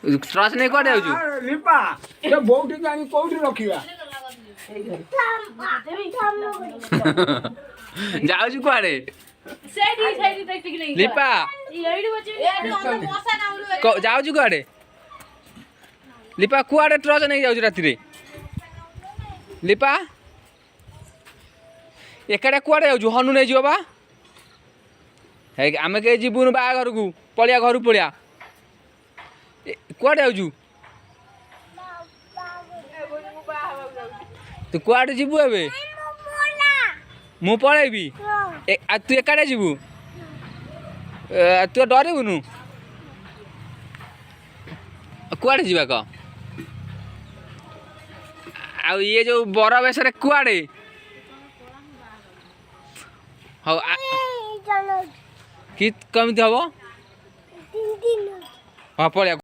ट्रच नहीं कुआडे जाउछु लिपा ये बोउटी जानी कोउठी रखिबा जाउछु कुआडे लिपा जाउछु कुआडे लिपा कुआडे ट्रच नहीं जाउछु राति रे लिपा एकाडे कुआडे जाउछु हनु नहीं जियो बा हे आमे के जीबुन बा घर को पलिया घर पलिया कुआडे जाउछु तू कुआडे जीबु एबे मु पळेबी तू एकाडे जीबु तू डरेबुनु कुआडे जीवा क आ ये जो बर बेसरे कुआडे हो कि कमिति हबो हाँ पळिया